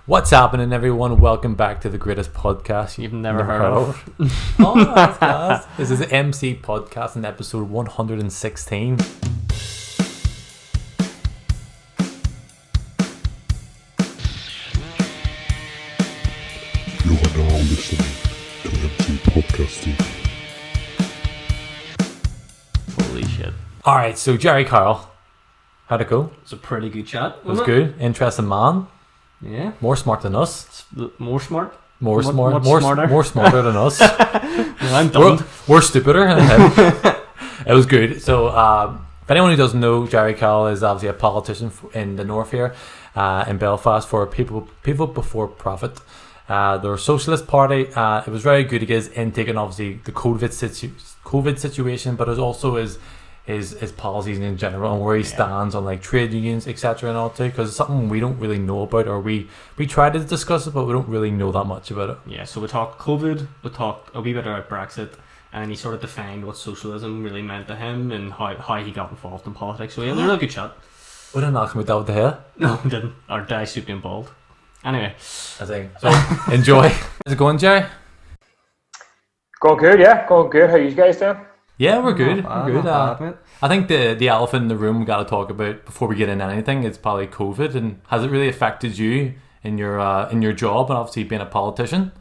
What's happening, everyone? Welcome back to the greatest podcast you've never heard of. Oh, that's class. This is MCPodcasting episode 116. You are now listening to MCPodcasting. Holy shit. Alright, so Gerry Carroll. How'd it go? It's a pretty good chat. It was good. Interesting man. Yeah. More smart than us. More smart? More Much smarter. smarter. More smarter than us. Well, I'm done. We're stupider. It was good. So, if anyone who doesn't know, Gerry Carroll is obviously a politician in the north here, in Belfast, for People Before Profit. Their Socialist Party. It was very good to get his intake on obviously the COVID situation, but it also his policies in general and where he stands on like trade unions, etc. and all too, because it's something we don't really know about, or we try to discuss it, but we don't really know that much about it. Yeah, so we talked COVID, we talked a wee bit about Brexit, and he sort of defined what socialism really meant to him and how he got involved in politics. So yeah, it was a really good chat. We didn't ask him about that with the hair. No, we didn't. Or did I suit being bald? Anyway. I think. So enjoy. How's it going, Jerry? Going good, yeah. Going good. How you guys doing? Yeah, we're good. Not We're good. bad, mate. I think the elephant in the room we got to talk about before we get into anything is probably COVID. And has it really affected you in your job and obviously being a politician?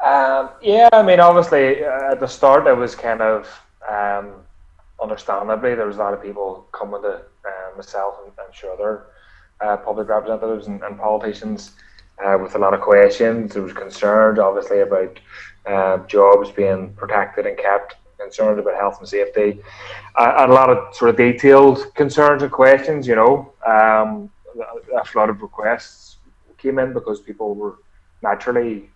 Yeah, I mean, obviously, at the start, it was kind of understandably there was a lot of people coming to myself and I'm sure other public representatives and politicians with a lot of questions. There was concern, obviously, about jobs being protected and kept, concerned about health and safety, and a lot of sort of detailed concerns and questions. A lot of requests came in because people were naturally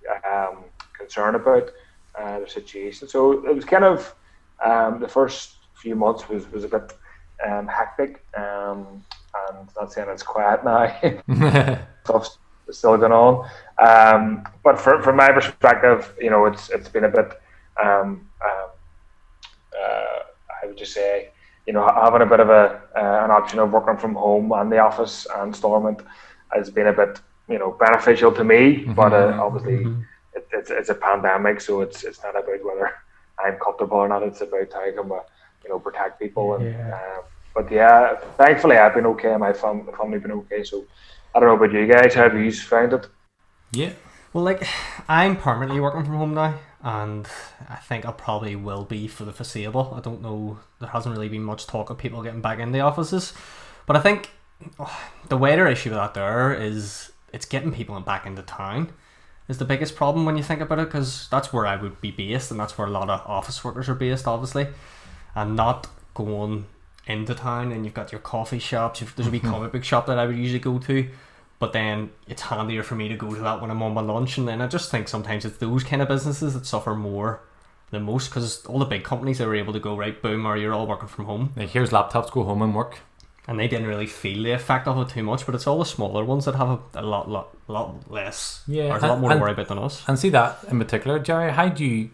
concerned about their situation. So it was kind of the first few months was a bit hectic, and not saying it's quiet now. Stuff's still going on, but from my perspective, it's been a bit. I would just say, having a bit of an option of working from home and the office and Stormont has been a bit, beneficial to me. But obviously, it's a pandemic, so it's not about whether I'm comfortable or not. It's about how can we, protect people. And but yeah, thankfully I've been okay. My family been okay. So I don't know about you guys. How have you found it? Yeah. Well, I'm permanently working from home now, and I think I probably will be for the foreseeable. I don't know, there hasn't really been much talk of people getting back in the offices, but I think the wider issue with that there is it's getting people back into town is the biggest problem when you think about it, because that's where I would be based, and that's where a lot of office workers are based, obviously, and not going into town. And you've got your coffee shops, there's a wee comic book shop that I would usually go to, but then it's handier for me to go to that when I'm on my lunch. And then I just think sometimes it's those kind of businesses that suffer more than most, because all the big companies that were able to go, right, boom, or you're all working from home. Like, here's laptops, go home and work. And they didn't really feel the effect of it too much, but it's all the smaller ones that have a lot less. Yeah, there's a lot more to worry about than us. And see that in particular, Jerry, how do you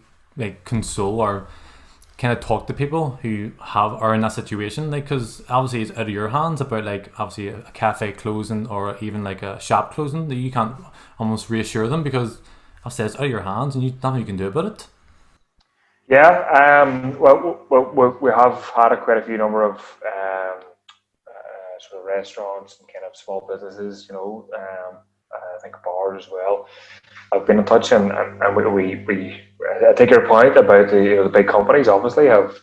console or kind of talk to people who are in that situation? Because obviously it's out of your hands about obviously a cafe closing or even a shop closing, that you can't almost reassure them because obviously it's out of your hands and nothing you can do about it. Yeah, well, we have had quite a few number of sort of restaurants and kind of small businesses, I think bars as well. I've been in touch, and we I take your point about the big companies. Obviously, have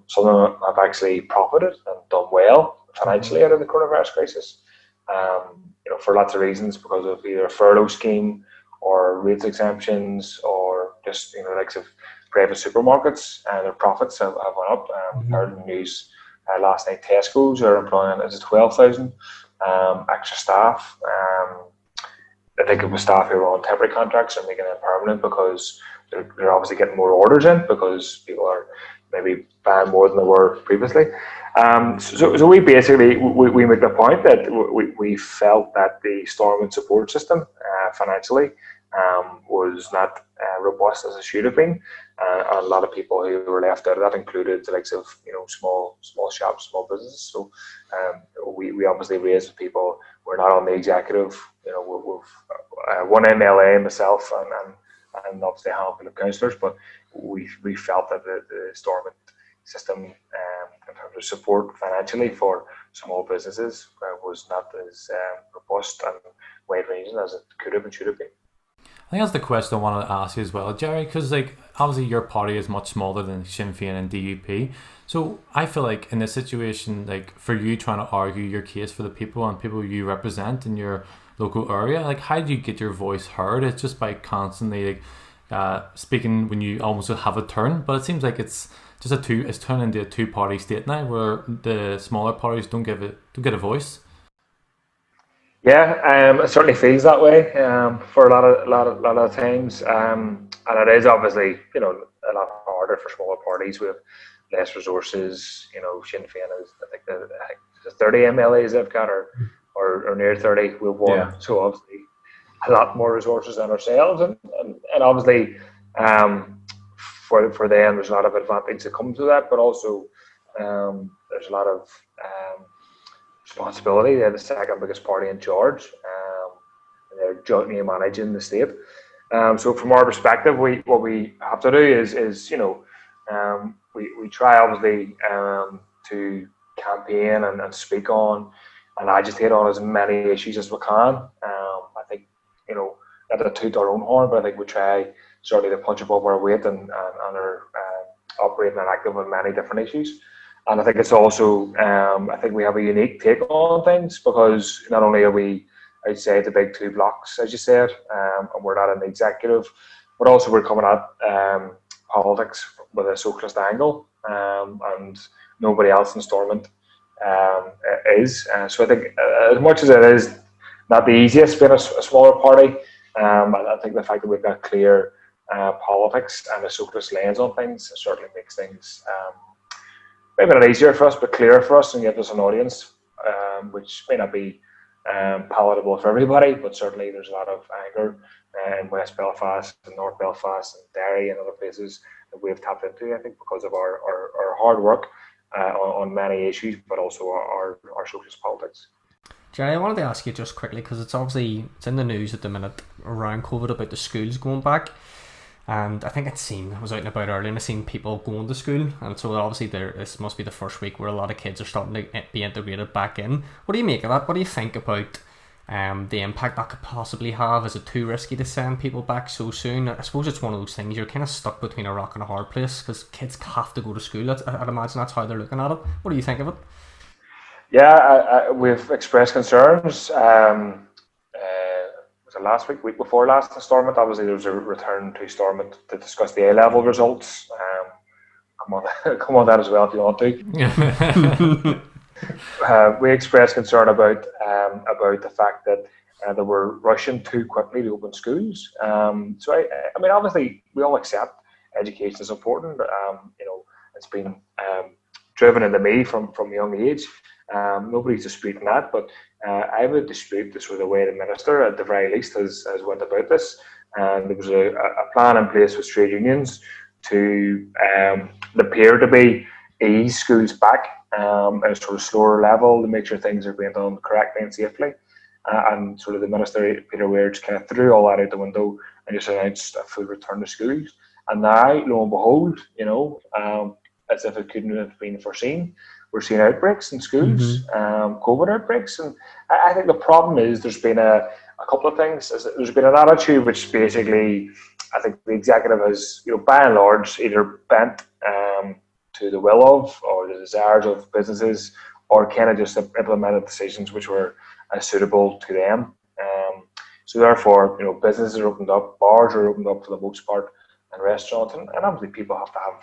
some of them have actually profited and done well financially out of the coronavirus crisis. For lots of reasons, because of either a furlough scheme or rates exemptions, or just likes of private supermarkets, and their profits have gone up. Heard in the news last night, Tesco's are employing 12,000 extra staff. I think it was staff who were on temporary contracts and making it permanent because they're obviously getting more orders in because people are maybe buying more than they were previously. So we basically we make the point that we felt that the Stormont support system financially was not robust as it should have been. A lot of people who were left out of that included the likes of small shops, small businesses. So we obviously raised with people. We're not on the executive one MLA, myself, and obviously a handful of councillors, but we felt that the Stormont system, in terms of support financially for small businesses, was not as robust and wide-ranging as it could have and should have been. I think that's the question I wanted to ask you as well, Gerry, because obviously your party is much smaller than Sinn Féin and DUP. So I feel like in this situation, for you trying to argue your case for the people and people you represent in your local area, how do you get your voice heard? It's just by constantly speaking when you almost have a turn, but it seems like it's turned into a two-party state now, where the smaller parties don't get a voice. Yeah, it certainly feels that way for a lot of times, and it is obviously a lot harder for smaller parties with less resources. Sinn Féin is, I think, the 30 MLAs they've got, or near 30. We've won, yeah. So obviously a lot more resources than ourselves, and obviously for them there's a lot of advantage that comes with that, but also there's a lot of responsibility. They're the second biggest party in charge, and they're jointly managing the state. So from our perspective, what we have to do is we try obviously to campaign and speak on and agitate on as many issues as we can. I think not to toot our own horn, but I think we try certainly to punch above our weight and are operating and active on many different issues. And I think it's also, I think we have a unique take on things, because not only are we, I'd say, the big two blocks, as you said, and we're not in the executive, but also we're coming at politics with a socialist angle, and nobody else in Stormont is. So I think as much as it is not the easiest being a smaller party, I think the fact that we've got clear politics and a socialist lens on things certainly makes things maybe not easier for us, but clearer for us, and gives us an audience, which may not be palatable for everybody, but certainly there's a lot of anger in West Belfast and North Belfast and Derry and other places that we've tapped into, I think, because of our hard work on many issues, but also our socialist politics. Gerry, I wanted to ask you just quickly, because it's in the news at the minute around COVID about the schools going back. And I think I was out and about earlier and I seen people going to school, and so obviously this must be the first week where a lot of kids are starting to be integrated back in. What do you make of that? What do you think about the impact that could possibly have? Is it too risky to send people back so soon? I suppose it's one of those things, you're kind of stuck between a rock and a hard place, because kids have to go to school. I'd imagine that's how they're looking at it. What do you think of it? Yeah, we've expressed concerns. Was it last week before last in Stormont? Obviously, there was a return to Stormont to discuss the A-level results. Come on that as well if you want to. We expressed concern about the fact that they were rushing too quickly to open schools. So I mean, obviously, we all accept education is important. It's been driven into me from a young age. Nobody's disputing that, but I would dispute this with the way the minister, at the very least, has went about this. And there was a plan in place with trade unions to appear to be ease schools back at a sort of slower level to make sure things are being done correctly and safely. And sort of the minister, Peter Weird, kind of threw all that out the window and just announced a full return to schools. And now, lo and behold, as if it couldn't have been foreseen, we're seeing outbreaks in schools, COVID outbreaks. And I think the problem is there's been a couple of things. There's been an attitude which basically, I think the executive has, by and large, either bent to the will of or the desires of businesses, or kind of just implemented decisions which were suitable to them. So therefore, businesses are opened up, bars are opened up for the most part, and restaurants, and obviously people have to have,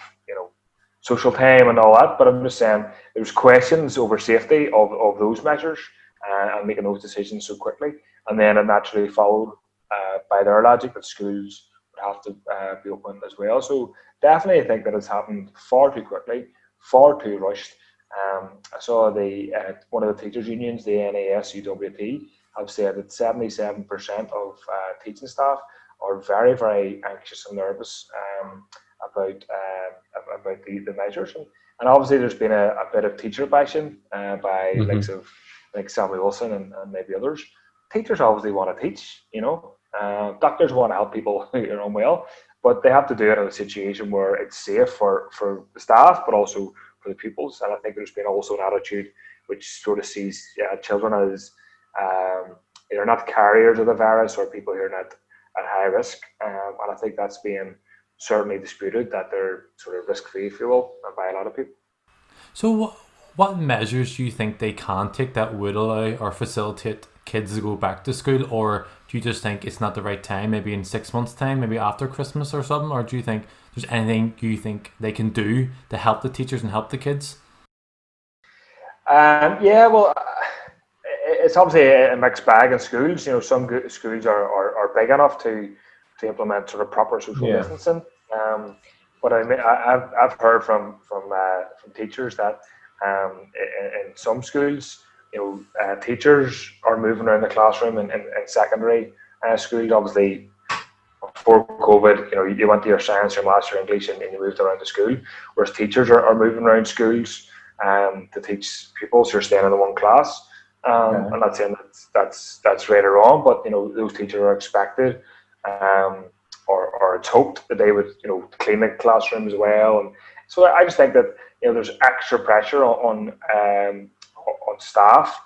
social time and all that, but I'm just saying there's questions over safety of those measures and making those decisions so quickly, and then it naturally followed by their logic that schools would have to be opened as well. So definitely I think that it's happened far too quickly, far too rushed. I saw one of the teachers' unions, the NASUWP, have said that 77% of teaching staff are very, very anxious and nervous about the measures, and obviously there's been a bit of teacher bashing by likes of Sammy Wilson and maybe others. Teachers obviously want to teach, Doctors want to help people who are unwell, but they have to do it in a situation where it's safe for the staff, but also for the pupils. And I think there's been also an attitude which sort of sees children as either not carriers of the virus or people who are not at high risk. And I think that's being certainly disputed, that they're sort of risk-free, if you will, by a lot of people. So what measures do you think they can take that would allow or facilitate kids to go back to school? Or do you just think it's not the right time, maybe in 6 months' time, maybe after Christmas or something? Or do you think there's anything you think they can do to help the teachers and help the kids? Yeah, well, it's obviously a mixed bag in schools. Some schools are big enough to implement sort of proper social distancing. But I've heard from teachers that in some schools, teachers are moving around the classroom in secondary schools. Obviously, before COVID, you went to your science, your maths, your English, and you moved around the school. Whereas teachers are moving around schools to teach pupils who are staying in the one class. I'm not saying that's right or wrong, but those teachers are expected, or it's hoped that they would clean the classroom as well. And so I just think that there's extra pressure on staff.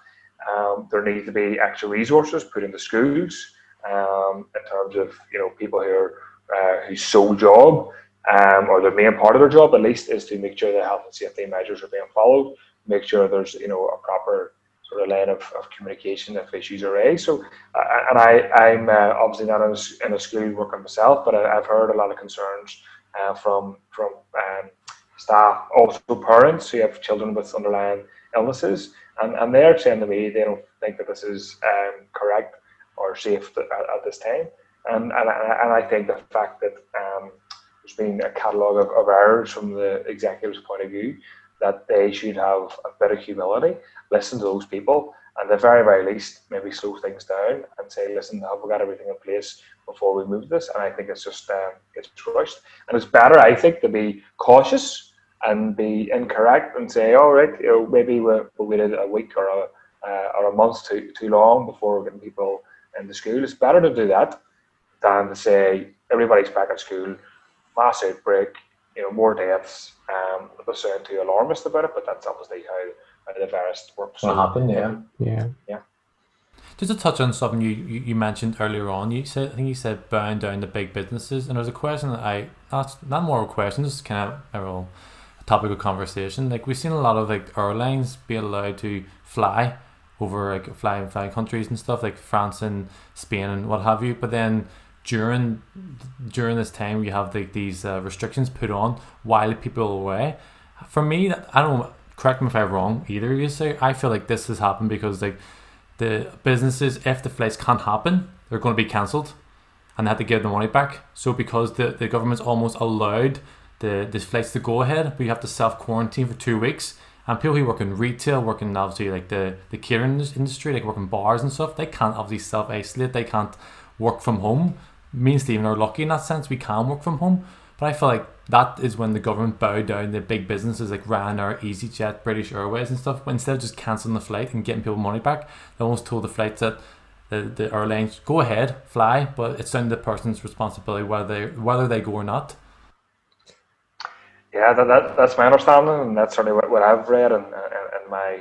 There need to be extra resources put into schools in terms of people who are whose sole job or the main part of their job at least is to make sure that health and safety measures are being followed, make sure there's a proper sort of line of communication if issues are raised. So, and I'm obviously not in a school working myself, but I've heard a lot of concerns from staff, also parents who have children with underlying illnesses, and they're saying to me they don't think that this is correct or safe at this time. And I think the fact that there's been a catalogue of errors from the executive's point of view, that they should have a bit of humility, listen to those people, and at the very, very least, maybe slow things down and say, listen, have we got everything in place before we move this? And I think it's just it's rushed. And it's better, I think, to be cautious and be incorrect and say, all right, maybe we waited a week or a month too long before getting people into school. It's better to do that than to say everybody's back at school, mass outbreak, more deaths. It does sound too alarmist about it, but that's obviously how the virus works. What happened? Yeah. Just to touch on something you mentioned earlier on, I think you said bowing down to big businesses, and there's a question that not more of a question, just kind of a topic of conversation. Like, we've seen a lot of airlines be allowed to fly over fly countries and stuff like France and Spain and what have you, but then during this time you have these restrictions put on while people are away. For me, I don't know, correct me if I'm wrong either, you say, I feel like this has happened because the businesses, if the flights can't happen, they're going to be cancelled and they have to give the money back. So because the government's almost allowed the flights to go ahead, but you have to self-quarantine for 2 weeks. And people who work in retail, working obviously the catering industry, like working bars and stuff, they can't obviously self-isolate, they can't work from home. Me and Stephen are lucky in that sense, we can work from home. But I feel like that is when the government bowed down to big businesses like Ryanair, EasyJet, British Airways and stuff. But instead of just cancelling the flight and getting people money back, they almost told the flights that the airlines, go ahead, fly, but it's down to the person's responsibility whether they go or not. Yeah, that's my understanding, and that's certainly what I've read and my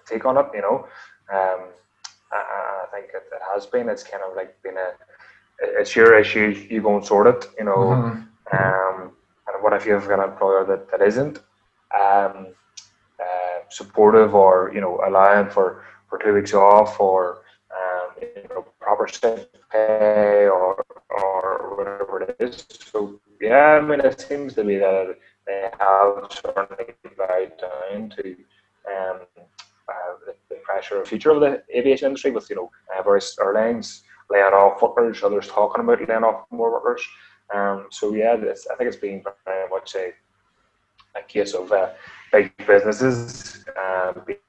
take on it. I think it has been. It's kind of like been it's your issue. You go and sort it. And what if you've got an employer that isn't supportive, or allowing for 2 weeks off, or proper sick pay, or whatever it is. So yeah, I mean, it seems to be that they have certainly bowed down to the pressure of future of the aviation industry, with various airlines laying off workers, others talking about laying off more workers. So yeah, I think it's been very much a case of big businesses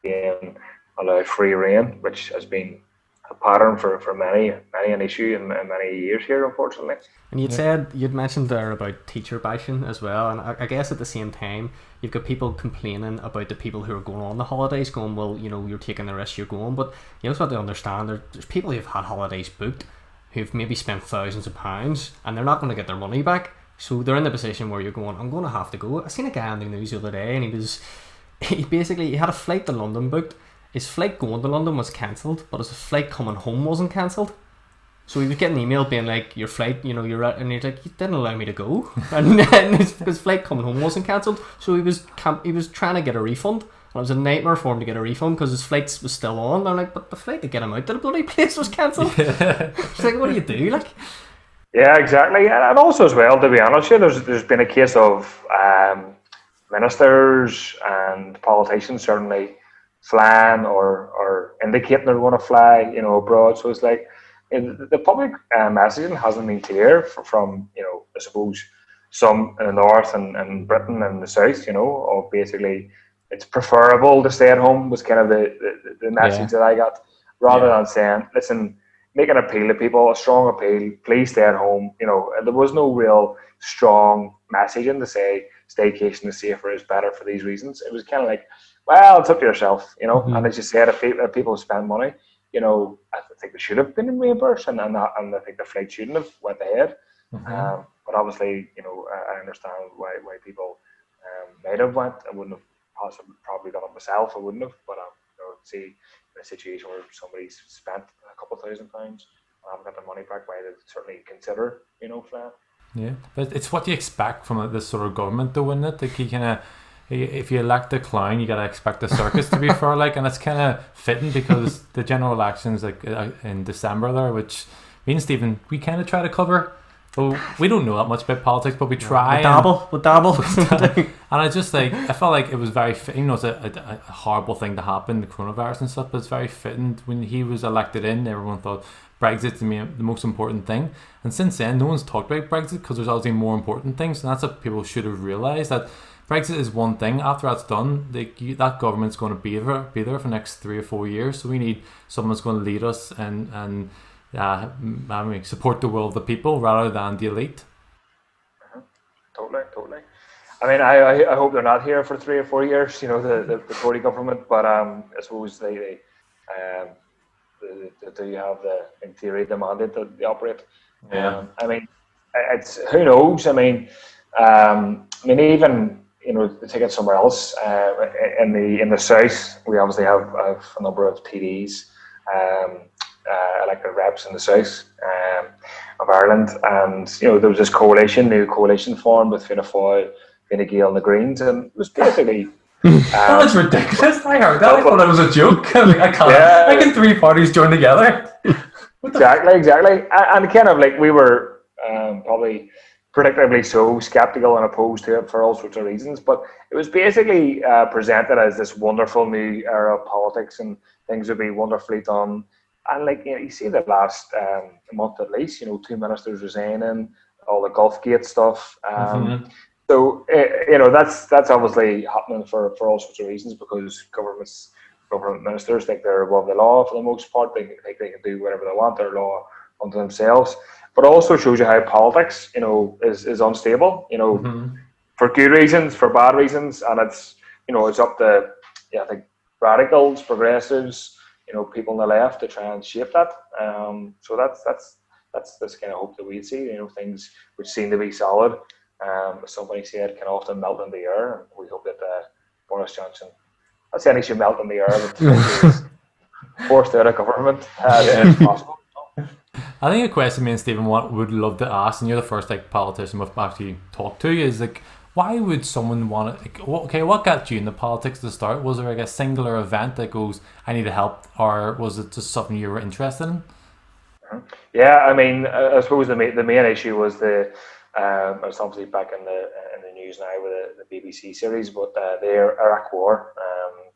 being allowed free rein, which has been a pattern for many an issue in many years here, unfortunately. And you'd mentioned there about teacher bashing as well, and I guess at the same time you've got people complaining about the people who are going on the holidays, going, well, you're taking the risk, you're going, but you also have to understand there's people who've had holidays booked who've maybe spent thousands of pounds and they're not going to get their money back. So they're in the position where you're going, I'm going to have to go. I seen a guy on the news the other day, and he had a flight to London booked. His flight going to London was cancelled, but his flight coming home wasn't cancelled. So he was getting an email being like, your flight, you're at, and he's like, you didn't allow me to go. And his flight coming home wasn't cancelled. So he was trying to get a refund. And it was a nightmare for him to get a refund because his flight was still on. And I'm like, but the flight to get him out to the bloody place was cancelled. It's like, what do you do? Like, yeah, exactly. And also as well, to be honest, there's been a case of ministers and politicians certainly flying or indicating they're going to fly, abroad. So it's like the public messaging hasn't been clear from I suppose some in the north and Britain and the south, of basically it's preferable to stay at home was kind of the message that I got, rather than saying, listen, make an appeal to people, a strong appeal, please stay at home. There was no real strong messaging to say staycation is safer, is better for these reasons. It was kind of like, well, it's up to yourself, And as you said, if people spend money, I think they should have been reimbursed, and I think the flight shouldn't have went ahead. But obviously, I understand why people might have went. I wouldn't have probably done it myself. I wouldn't have, but see in a situation where somebody's spent a couple £1,000 and haven't got their money back, why they certainly consider flying. Yeah, but it's what you expect from this sort of government, though, isn't it? Like, you kind of, if you elect a clown, you gotta expect the circus to be fair, like, and it's kind of fitting because the general elections in December there, which me and Stephen, we kind of try to cover. Well, we don't know that much about politics, but we try. We dabble. And I just I felt like it was very fitting. It's a horrible thing to happen, the coronavirus and stuff, but it's very fitting. When he was elected in, everyone thought Brexit's the most important thing. And since then, no one's talked about Brexit because there's obviously more important things. And that's what people should have realised, that Brexit is one thing. After that's done, that government's going to be there for the next 3 or 4 years. So we need someone that's going to lead us and support the will of the people rather than the elite. Totally. I mean, I hope they're not here for 3 or 4 years. The Tory government, but I suppose they do have in theory the mandate that they operate. Yeah. I mean, it's who knows. I mean, even to take it somewhere else in the south, we obviously have a number of TDs. Elected reps in the south of Ireland, and there was this new coalition formed with Fianna Fáil, Fine Gael and the Greens, and it was basically that was ridiculous. I heard that. I thought it was a joke. I can't. How can 3 parties join together? Exactly, and kind of like we were probably predictably so skeptical and opposed to it for all sorts of reasons, but it was basically presented as this wonderful new era of politics, and things would be wonderfully done. And you see the last month at least, 2 ministers resigning, all the Gulfgate stuff. So that's obviously happening for all sorts of reasons, because government ministers think they're above the law for the most part. They think they can do whatever they want, their law unto themselves. But it also shows you how politics, is unstable. For good reasons, for bad reasons, and it's it's up to I think radicals, progressives, people on the left to try and shape that. So that's this kind of hope that we see. Things which seem to be solid, as somebody said, can often melt in the air. And we hope that Boris Johnson, not saying he should melt in the air, but he's forced out of government if possible. I think a question me and Stephen would love to ask, and you're the first politician we've actually talked to, is why would someone want to? Okay, what got you into politics to start? Was there a singular event that goes, I need help, or was it just something you were interested in? Yeah, I mean, I suppose the main issue was it's obviously back in the news now with the BBC series, but the Iraq War,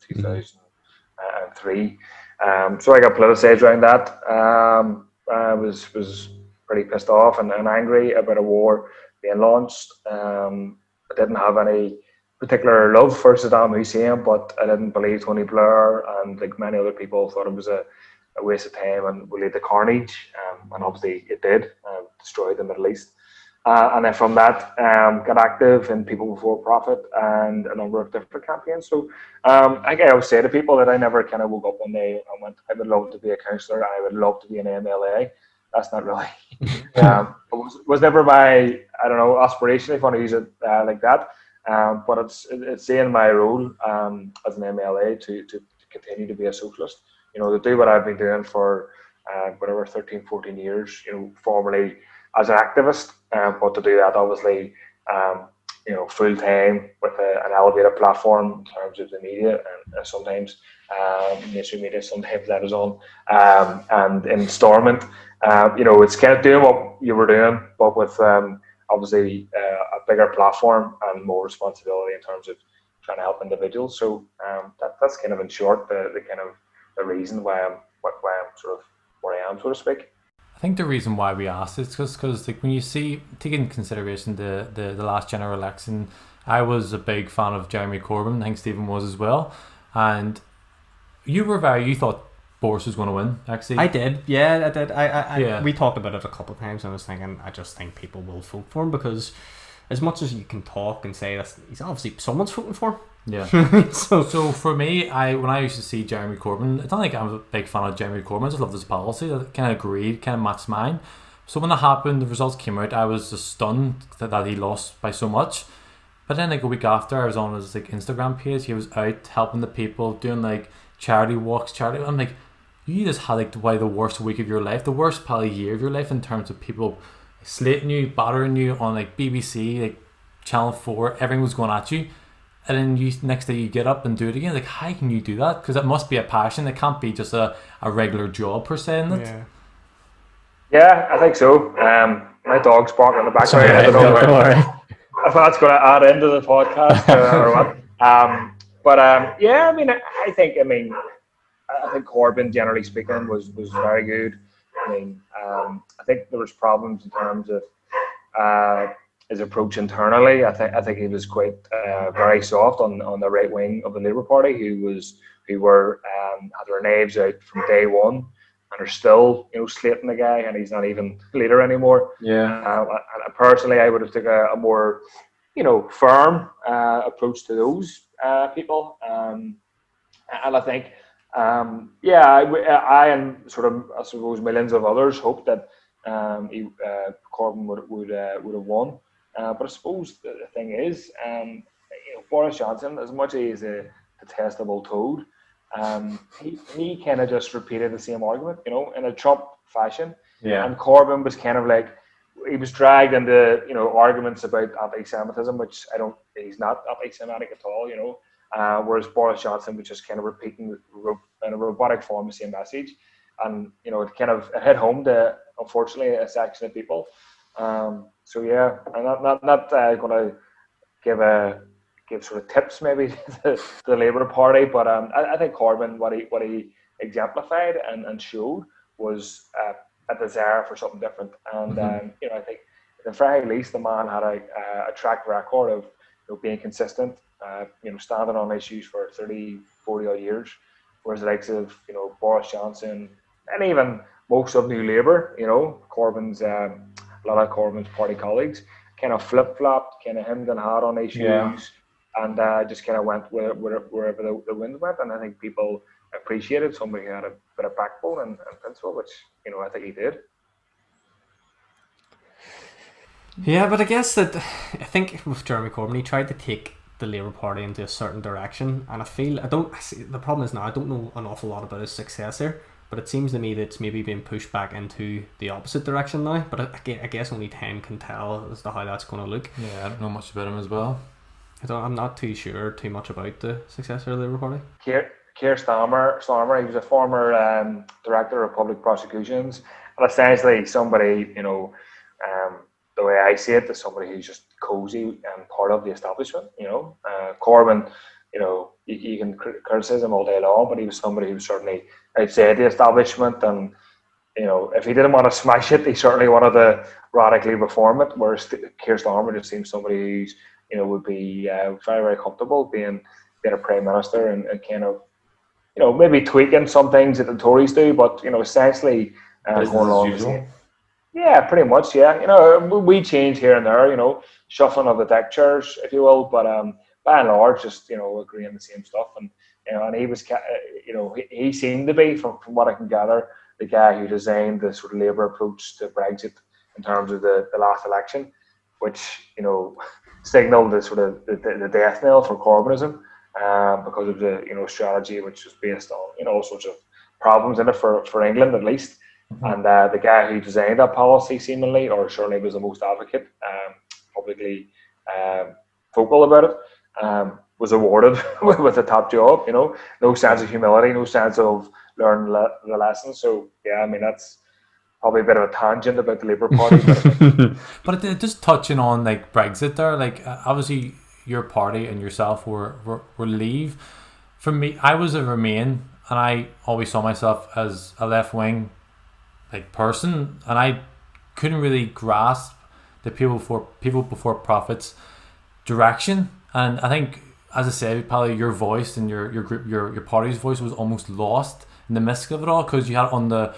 2003. So I got politicised around that. I was pretty pissed off and angry about a war being launched. I didn't have any particular love for Saddam Hussein, but I didn't believe Tony Blair, and like many other people thought it was a waste of time and would lead to carnage, and obviously it did, destroyed the Middle East. And then from that, got active in People Before Profit and a number of different campaigns. So I always say to people that I never kind of woke up one day and went, I would love to be a councillor, I would love to be an MLA. That's not really. It was never my, I don't know, aspiration, if you want to use it like that. But it's in my role as an MLA to continue to be a socialist. To do what I've been doing for whatever 13, 14 years. Formerly as an activist, but to do that obviously, full time with an elevated platform in terms of the media and sometimes mainstream media. Sometimes that is on and in Stormont. It's kind of doing what you were doing, but with obviously a bigger platform and more responsibility in terms of trying to help individuals. So that's kind of in short the kind of the reason why I'm sort of where I am, so to speak. I think the reason why we asked is because like when you take into consideration the last general election, I was a big fan of Jeremy Corbyn. I think Stephen was as well, and you thought Boris was going to win. Actually, I did. Yeah, I did. We talked about it a couple of times, and I was thinking, I just think people will vote for him because, as much as you can talk and say that he's obviously someone's voting for him. Yeah. so for me, when I used to see Jeremy Corbyn, it's not like I'm a big fan of Jeremy Corbyn. I just loved his policy. I kind of agreed, kind of matched mine. So when that happened, the results came out. I was just stunned that he lost by so much. But then like a week after, I was on his like Instagram page. He was out helping the people, doing like charity walks. I'm like, you just had like the worst week of your life, the worst probably year of your life in terms of people slating you, battering you on like BBC, like Channel 4. Everything was going at you. And then next day you get up and do it again. Like, how can you do that? Because it must be a passion. It can't be just a regular job per se, isn't it? Yeah, I think so. My dog's barking in the background. Sorry, I don't know worry. if that's going to add into the podcast or what. Yeah, I mean, I think Corbyn, generally speaking, was very good. I mean, I think there was problems in terms of his approach internally. I think he was quite very soft on the right wing of the Labour Party, who were had their knives out from day one and are still slating the guy, and he's not even leader anymore. Yeah. And personally, I would have taken a more firm approach to those people. And I think I and sort of I suppose millions of others hoped that Corbyn would have won. But I suppose the thing is, Boris Johnson, as much as he's a detestable toad, he kind of just repeated the same argument, in a Trump fashion. Yeah. And Corbyn was kind of like, he was dragged into, arguments about anti-Semitism, which he's not anti-Semitic at all, whereas Boris Johnson was just kind of repeating in a robotic form the same message. And, it hit home to, unfortunately, a section of people. So yeah, I'm not going to give sort of tips maybe to the Labour Party, but I think Corbyn, what he exemplified and showed was a desire for something different. And I think at the very least the man had a track record of being consistent, standing on issues for 30, 40 odd years, whereas the likes of Boris Johnson and even most of New Labour, a lot of Corbyn's party colleagues kind of flip-flopped, kind of hemmed and hawed on issues, and just kind of went wherever the wind went. And I think people appreciated somebody who had a bit of backbone and principle, which I think he did. Yeah, but I think with Jeremy Corbyn, he tried to take the Labour Party into a certain direction, and the problem is now I don't know an awful lot about his successor. But it seems to me that it's maybe being pushed back into the opposite direction now. But I guess only time can tell as to how that's going to look. Yeah, I don't know much about him as well. I'm not too sure too much about the successor of the Labour Party. Keir Starmer, he was a former director of public prosecutions, and essentially somebody, the way I see it, is somebody who's just cozy and part of the establishment. Corbyn, you can criticize him all day long, but he was somebody who was certainly outside the establishment, and if he didn't want to smash it, he certainly wanted to radically reform it. Whereas Keir Starmer just seems somebody who's would be very, very comfortable being a prime minister and kind of maybe tweaking some things that the Tories do, but essentially going along. Yeah, pretty much. Yeah, we change here and there, shuffling of the deck chairs, if you will, but by and large, just agreeing the same stuff. And and he was, he seemed to be, from what I can gather, the guy who designed the sort of Labour approach to Brexit in terms of the last election, which, you know, signalled the sort of the death knell for Corbynism, because of the, you know, strategy which was based on, you know, all sorts of problems in it for England at least. And the guy who designed that policy seemingly, or certainly was the most advocate, publicly vocal about it, was awarded with a top job. You know, no sense of humility, no sense of learning the lessons. So yeah, I mean, that's probably a bit of a tangent about the Labour Party. But just touching on like Brexit there, like obviously your party and yourself were Leave. For me, I was a Remain, and I always saw myself as a left wing like person, and I couldn't really grasp the people before profits direction. And I think, as I said, probably your voice and your group, your party's voice was almost lost in the midst of it all, because you had on the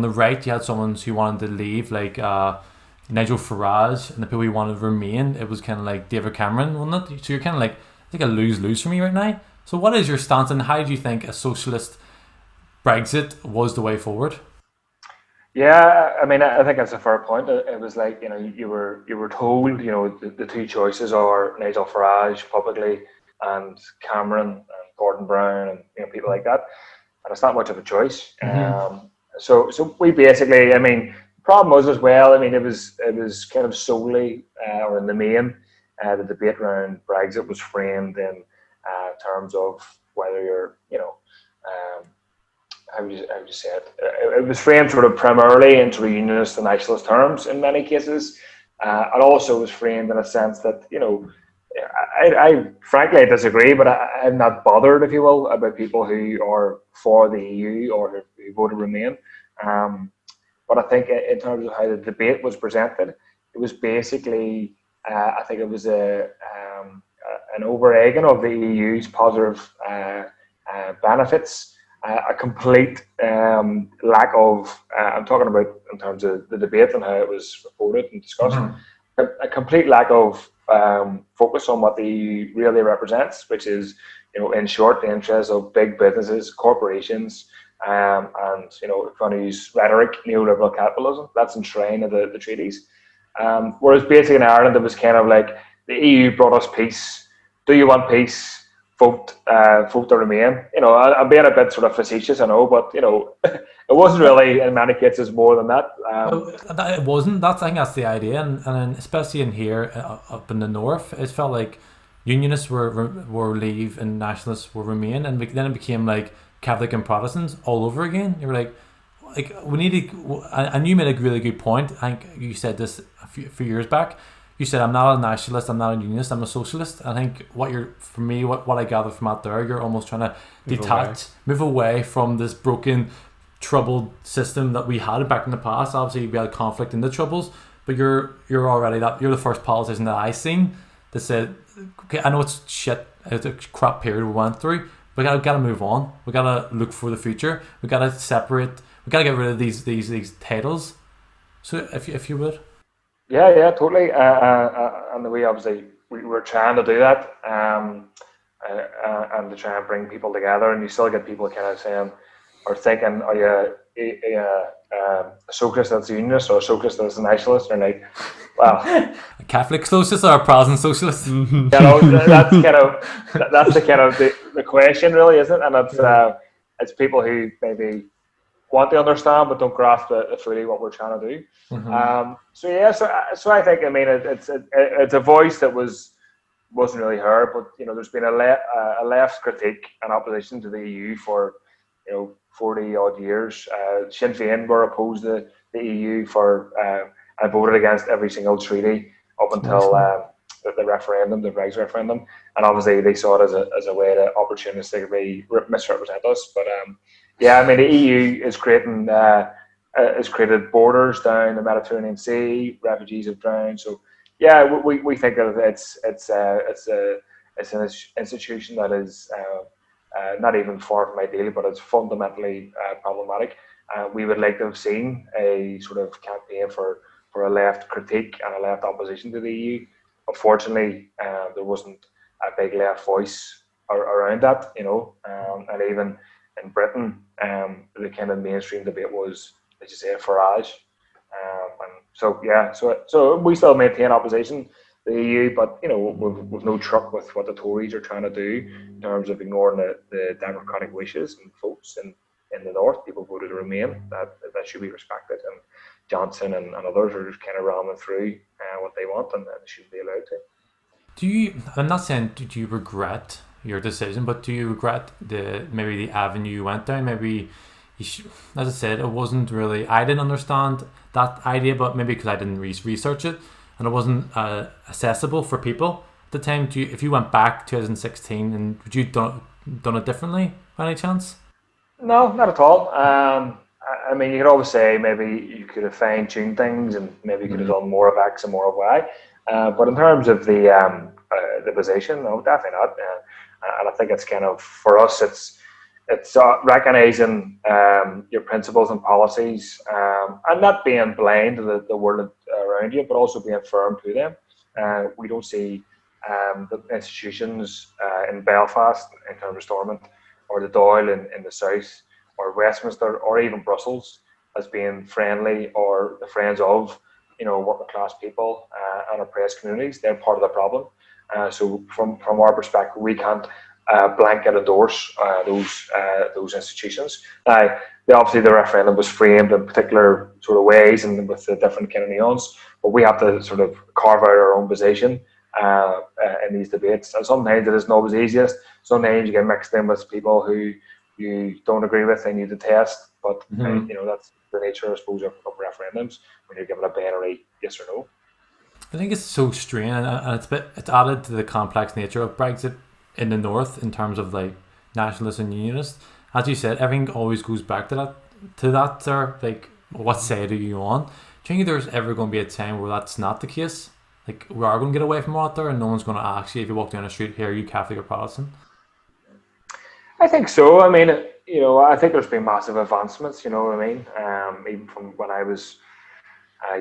right, you had someone who wanted to leave, like Nigel Farage, and the people who wanted to remain, it was kind of like David Cameron, wasn't it? So you're kind of like, it's like a lose-lose for me right now. So what is your stance, and how do you think a socialist Brexit was the way forward? Yeah, I mean, I think that's a fair point. It was like, you know, you were told, you know, the two choices are Nigel Farage publicly and Cameron and Gordon Brown and, you know, people like that, and it's not much of a choice. So we basically, I mean, the problem was as well. I mean, it was kind of solely, or in the main, the debate around Brexit was framed in terms of whether you're, you know, how would you say it? It was framed sort of primarily into unionist and nationalist terms in many cases. It also was framed in a sense that, you know, I frankly disagree, but I'm not bothered, if you will, about people who are for the EU or who voted Remain. But I think in terms of how the debate was presented, it was basically, I think it was an over-egging of the EU's positive benefits. A complete lack of, I'm talking about in terms of the debate and how it was reported and discussed, a complete lack of focus on what the EU really represents, which is, you know, in short, the interests of big businesses, corporations, and, you know, if you want to use rhetoric, neoliberal capitalism, that's enshrined in the treaties. Whereas basically in Ireland, it was kind of like, the EU brought us peace. Do you want peace? Vote to Remain. You know, I'm being a bit sort of facetious, I know, but, you know, it wasn't really in many cases more than that. It wasn't. I think that's the idea, and especially in here up in the north, it felt like unionists were Leave and nationalists were Remain, and then it became like Catholic and Protestants all over again. You were like we need to. And you made a really good point. I think you said this a few years back. You said, I'm not a nationalist, I'm not a unionist, I'm a socialist. I think what I gather from out there, you're almost trying to move away from this broken, troubled system that we had back in the past. Obviously, we had conflict in the Troubles, but you're the first politician that I've seen that said, okay, I know it's shit, it's a crap period we went through, but we gotta move on. We gotta look for the future. We gotta separate. We gotta get rid of these titles. So if you would. Yeah, totally. And we obviously we were trying to do that, and to try and bring people together. And you still get people kind of saying or thinking, "Are you a socialist that's a unionist or a socialist that's a nationalist?" Or like, well, a Catholic socialist or a Protestant socialist? You know, that's the kind of the question, really, isn't it? And it's people who maybe want to understand but don't grasp fully what we're trying to do. So I think, I mean, it's a voice that wasn't really heard, but, you know, there's been a left critique and opposition to the EU for, you know, 40 odd years. Sinn Féin were opposed to the EU and voted against every single treaty up until the referendum, the Brexit referendum, and obviously they saw it as a way to opportunistically misrepresent us. But yeah, I mean, the EU is creating has created borders down the Mediterranean Sea. Refugees have drowned. So yeah, we think that it's an institution that is not even far from ideal, but it's fundamentally problematic. We would like to have seen a sort of campaign for a left critique and a left opposition to the EU. Unfortunately, there wasn't a big left voice around that, you know, and even in Britain, the kind of mainstream debate was, as you say, Farage. And so we still maintain opposition to the EU, but we've no truck with what the Tories are trying to do in terms of ignoring the democratic wishes and votes in the north. People voted to remain. That should be respected. And Johnson and others are just kind of ramming through what they want, and they shouldn't be allowed to. I'm not saying do you regret your decision, but do you regret maybe the avenue you went down? Maybe as I said, it wasn't really, I didn't understand that idea, but maybe because I didn't research it and it wasn't accessible for people at the time. If you went back 2016, and would you done it differently by any chance? No, not at all. I mean, you could always say maybe you could have fine-tuned things and maybe you could have done more of X and more of Y. But in terms of the position, no, definitely not. And I think it's kind of, for us, it's recognizing your principles and policies, and not being blind to the world around you, but also being firm to them. We don't see the institutions in Belfast, in terms of Stormont, or the Dáil in the south, or Westminster, or even Brussels, as being friendly or the friends of working class people and oppressed communities. They're part of the problem. So from our perspective, we can't blanket endorse those institutions. Now, obviously the referendum was framed in particular sort of ways and with the different kind of nuance, but we have to sort of carve out our own position in these debates. And sometimes it isn't always easiest. Sometimes you get mixed in with people who you don't agree with and you detest. But that's the nature, I suppose, of referendums when you're given a binary yes or no. I think it's so strange, and it's added to the complex nature of Brexit in the north in terms of like nationalists and unionists. As you said, everything always goes back to that, sir. Like, what side are you on? Do you think there's ever going to be a time where that's not the case? Like, we are going to get away from water and no one's going to ask you if you walk down the street, here, are you Catholic or Protestant? I think so. I mean, I think there's been massive advancements, you know what I mean? Even from when I was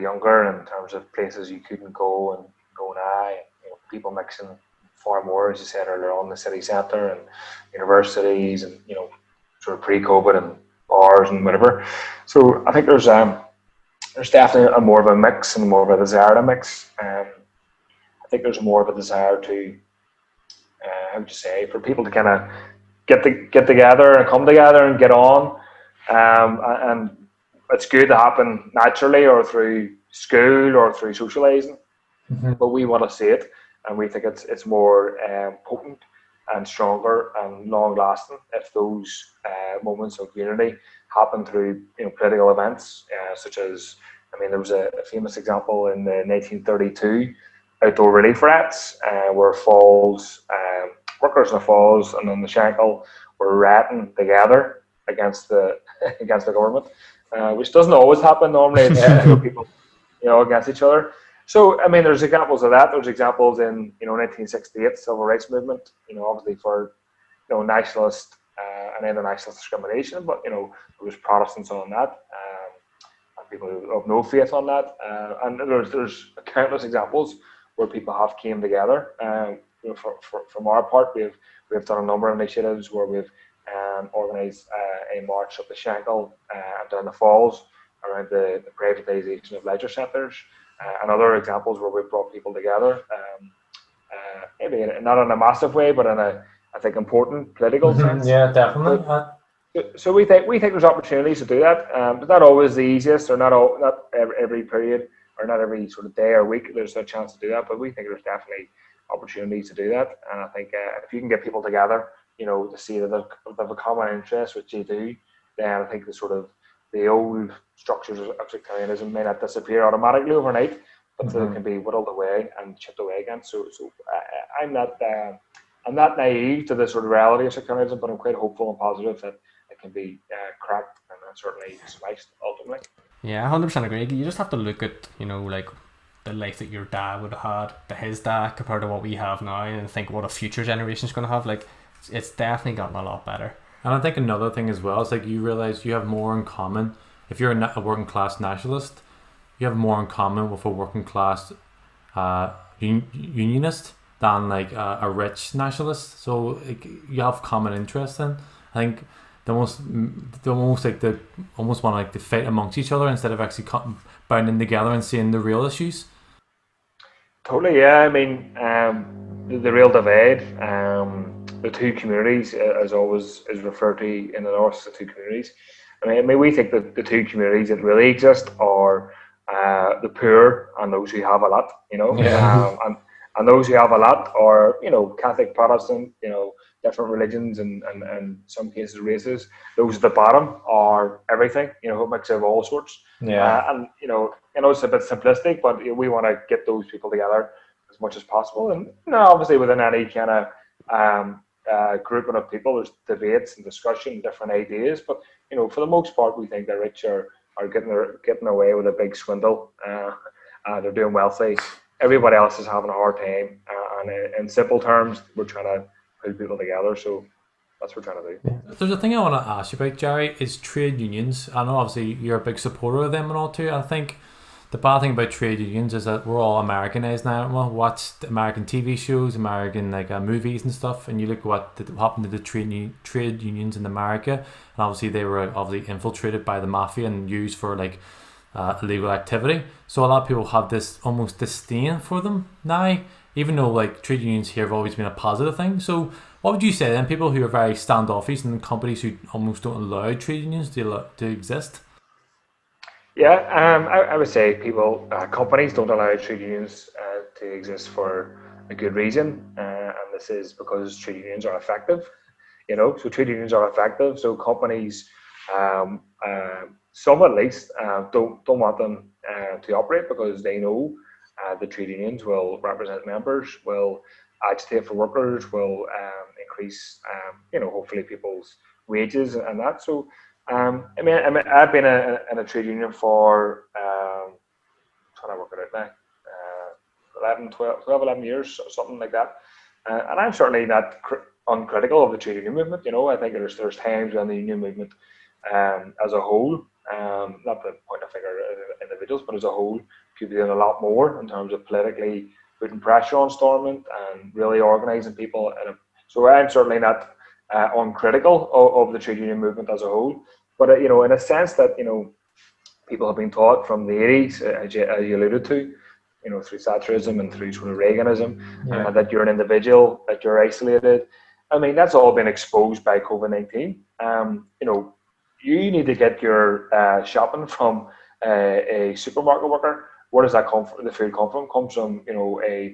younger, in terms of places you couldn't go and go now, people mixing far more, as you said earlier on, the city centre and universities and, sort of pre-COVID and bars and whatever. So I think there's definitely more of a mix and more of a desire to mix. I think there's more of a desire to, how would you say, for people to kind of get together and come together and get on. And it's good to happen naturally or through school or through socialising. Mm-hmm. But we want to see it, and we think it's more potent and stronger and long lasting if those moments of unity happen through political events, such as, there was a famous example in the 1932 outdoor relief riots where Falls workers in the Falls and on the Shankill were rioting together against the government, which doesn't always happen. Normally, it's people against each other. So there's examples of that. There's examples in 1968 civil rights movement. Obviously for nationalist and internationalist discrimination, but there was Protestants on that, and people who have no faith on that, and there's countless examples where people have came together. From our part, we've done a number of initiatives where we've organised a march up the Shankill and down the Falls around the privatisation of leisure centres, and other examples where we've brought people together, maybe not in a massive way, but in a, I think, important political sense. Yeah, definitely. So we think there's opportunities to do that, but not always the easiest, or not every period, or not every sort of day or week there's a chance to do that. But we think there's definitely opportunities to do that, and I think if you can get people together, to see that they have a common interest, which they do, then I think the old structures of sectarianism may not disappear automatically overnight, but they can be whittled away and chipped away again. So I'm not naive to the sort of reality of sectarianism, but I'm quite hopeful and positive that it can be cracked and certainly sliced ultimately. Yeah, 100% agree. You just have to look at like the life that your dad would have had, to his dad, compared to what we have now, and think what a future generation is going to have. Like, it's definitely gotten a lot better. And I think another thing as well is like you realise you have more in common. If you're a working class nationalist, you have more in common with a working class unionist than like a rich nationalist. So like, you have common interests in. I think they almost want like to fight amongst each other instead of actually binding together and seeing the real issues. Totally, yeah. I mean, the real divide, the two communities, as always is referred to in the north, the two communities. I mean, we think that the two communities that really exist are the poor and those who have a lot. And those who have a lot are, Catholic, Protestant, different religions and some cases races. Those at the bottom are everything, a mix of all sorts. And it's a bit simplistic, but we want to get those people together as much as possible. And obviously within any kind of grouping of people, there's debates and discussion, different ideas. But for the most part, we think the rich are getting away with a big swindle. They're doing wealthy. Everybody else is having a hard time. And in simple terms, we're trying to put people together. So that's what we're trying to do. Yeah. There's a thing I want to ask you about, Gerry, is trade unions. I know obviously you're a big supporter of them and all too. I think the bad thing about trade unions is that we're all Americanized now. We watch American TV shows, American movies and stuff, and you look at what happened to the trade unions in America, and obviously they were infiltrated by the mafia and used for illegal activity. So a lot of people have this almost disdain for them now, even though trade unions here have always been a positive thing. So what would you say then, people who are very standoffish and companies who almost don't allow trade unions to exist? Yeah, I would say companies don't allow trade unions to exist for a good reason, and this is because trade unions are effective. So trade unions are effective. So companies, some at least, don't want them to operate because they know the trade unions will represent members, will agitate for workers, will increase, hopefully people's wages and that. So. I've been in a trade union for, trying to work it out now, 11 years, something like that. And I'm certainly not uncritical of the trade union movement. I think there's times when the union movement as a whole, not to point a finger at individuals, but as a whole, could be doing a lot more in terms of politically putting pressure on Stormont and really organising people. So I'm certainly not uncritical of the trade union movement as a whole. But in a sense that people have been taught from the 80s, as you alluded to, through Thatcherism and through sort of Reaganism, that you're an individual, that you're isolated. I mean, that's all been exposed by COVID-19. You need to get your shopping from a supermarket worker. Where does that come from? The food come from? Comes from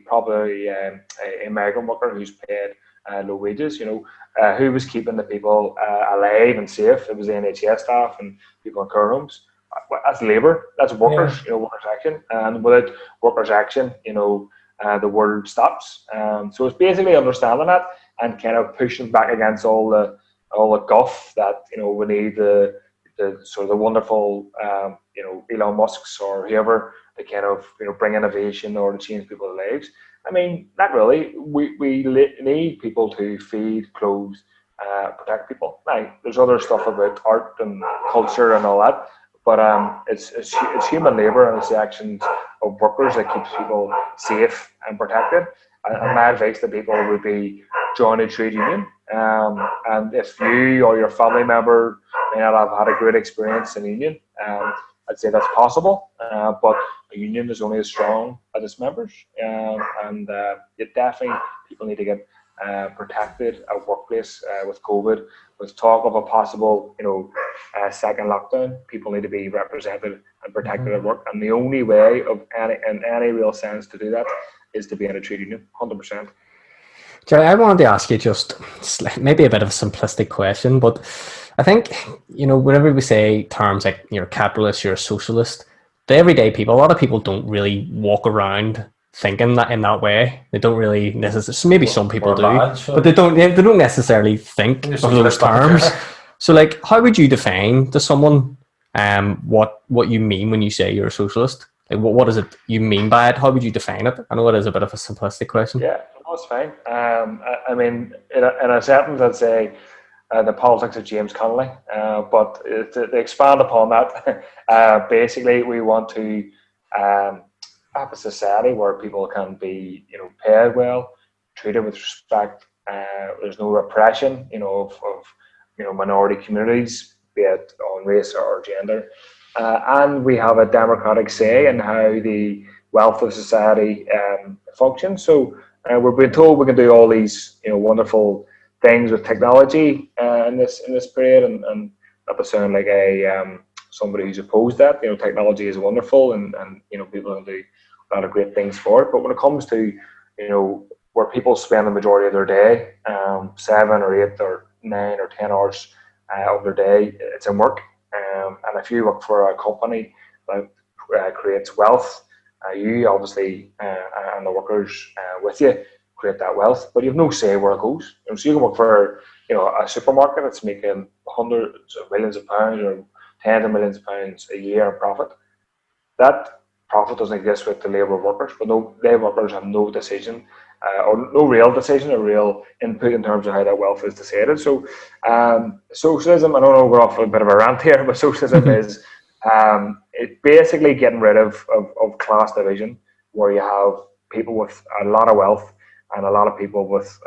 probably a migrant worker who's paid low wages. Who was keeping the people alive and safe? It was the NHS staff and people in care homes. That's labour. That's workers. Workers' action. And without workers' action, the world stops. So it's basically understanding that and kind of pushing back against all the guff that we need the sort of the wonderful Elon Musk's or whoever to kind of bring innovation or to change people's lives. I mean, not really. We need people to feed, clothe, protect people. Now, there's other stuff about art and culture and all that, but it's human labour and it's the actions of workers that keeps people safe and protected. And my advice to people would be join a trade union. And if you or your family member may not have had a great experience in a union, I'd say that's possible, but a union is only as strong as its members, and definitely people need to get protected at workplace with COVID. With talk of a possible, second lockdown, people need to be represented and protected at work, and the only way in any real sense to do that is to be in a trade union, 100%. Gerry, I wanted to ask you just maybe a bit of a simplistic question, but I think, whenever we say terms like you're a capitalist, you're a socialist, the everyday people, a lot of people don't really walk around thinking that in that way. They don't really necessarily, so maybe some people do, but they don't necessarily think of those terms. So how would you define to someone what you mean when you say you're a socialist? What is it you mean by it? How would you define it? I know it is a bit of a simplistic question. Yeah, that's fine. I mean, in a sentence, I'd say the politics of James Connolly. But to expand upon that, basically, we want to have a society where people can be, paid well, treated with respect. There's no repression, of minority communities, be it on race or gender. And we have a democratic say in how the wealth of society functions. So we're being told we can do all these wonderful things with technology in this period, and not to sound like somebody who's opposed that. Technology is wonderful, and people can do a lot of great things for it. But when it comes to where people spend the majority of their day, 7 or 8 or 9 or 10 hours of their day, it's in work. And if you work for a company that creates wealth, you obviously and the workers with you create that wealth, but you have no say where it goes. So you can work for a supermarket that's making hundreds of millions of pounds or tens of millions of pounds a year in profit. That profit doesn't exist with the labour workers, but labour workers have no decision or no real decision or real input in terms of how that wealth is decided. So socialism, I don't know, we're off a bit of a rant here, but socialism is it basically getting rid of class division, where you have people with a lot of wealth and a lot of people with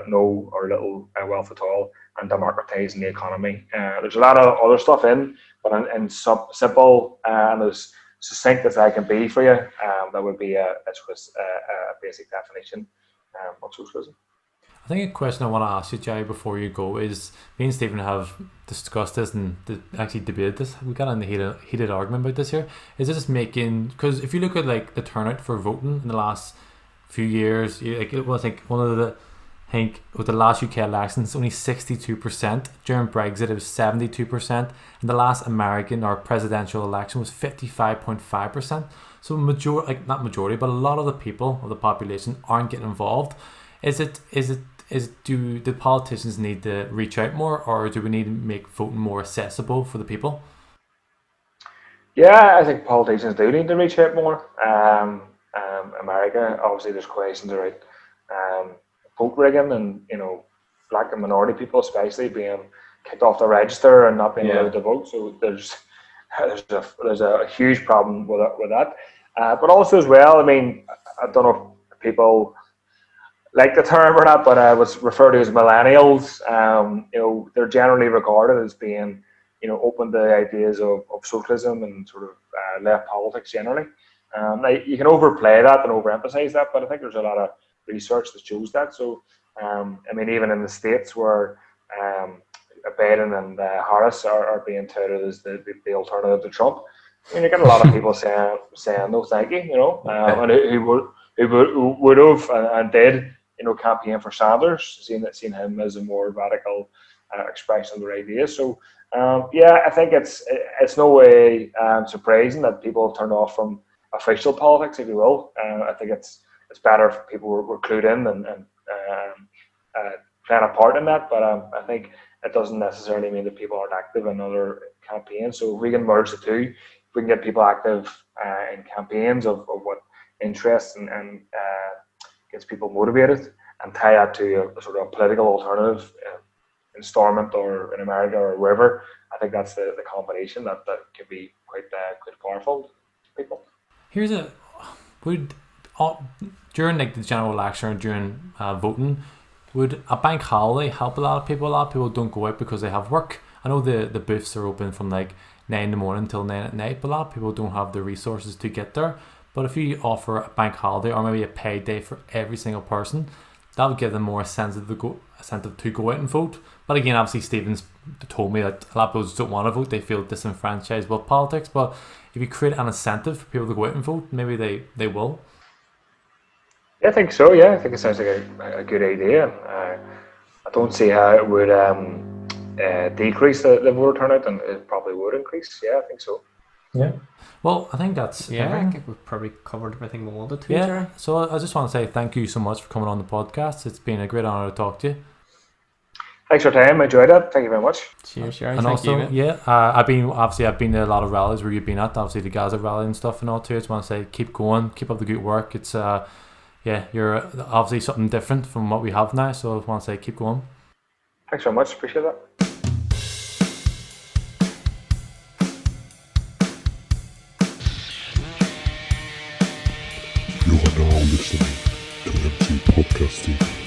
no or little wealth at all, and democratising the economy. There's a lot of other stuff in, but in simple and as succinct as I can be for you, that would be a basic definition of socialism. I think a question I want to ask you, Gerry, before you go is, me and Stephen have discussed this and actually debated this. We got in the heated argument about this here. Is this making, because if you look at like the turnout for voting in the last few years, it was like with the last UK elections, only 62%. During Brexit, it was 72%. And the last American or presidential election was 55.5%. So not majority, but a lot of the people of the population aren't getting involved. Do the politicians need to reach out more, or do we need to make voting more accessible for the people? Yeah, I think politicians do need to reach out more. America, obviously, there's questions around vote rigging, and black and minority people especially being kicked off the register and not being allowed to vote. So there's a huge problem with that. But also as well, I mean, I don't know if people like the term or not, but I was referred to as millennials. They're generally regarded as being open to ideas of socialism and sort of left politics generally. Now you can overplay that and overemphasize that, but I think there's a lot of research that shows that. So, I mean, even in the States where Biden and Harris are being touted as the alternative to Trump, I mean, you get a lot of people saying no, thank you, and who would have and did, campaign for Sanders, seeing him as a more radical expression of their ideas. So, I think it's no way surprising that people have turned off from official politics, if you will. I think it's better if people were clued in and playing a part in that, but I think it doesn't necessarily mean that people aren't active in other campaigns. So if we can merge the two, if we can get people active in campaigns of what interests and gets people motivated, and tie that to a sort of political alternative in Stormont or in America or wherever, I think that's the combination that can be quite powerful to people. During like the general election or during voting, would a bank holiday help a lot of people? A lot of people don't go out because they have work. I know the booths are open from like 9 in the morning till 9 at night, but a lot of people don't have the resources to get there. But if you offer a bank holiday or maybe a paid day for every single person, that would give them more incentive to go out and vote. But again, obviously Stephen's told me that a lot of people just don't want to vote. They feel disenfranchised with politics. But if you create an incentive for people to go out and vote, maybe they will. Yeah, I think so. Yeah, I think it sounds like a good idea. I don't see how it would decrease the voter turnout, and it probably would increase. Yeah, I think so. Yeah. Well, I think that's everything. I think we've probably covered everything we wanted to. Yeah. Gerry. So I just want to say thank you so much for coming on the podcast. It's been a great honour to talk to you. Thanks for your time. I enjoyed it. Thank you very much. Cheers, Gerry. And Thank also, you. I've been to a lot of rallies where you've been at. Obviously, the Gaza rally and stuff and all too. I just want to say keep going, keep up the good work. It's you're obviously something different from what we have now. So I just want to say keep going. Thanks very much. Appreciate that. You are now listening to MCPodcasting.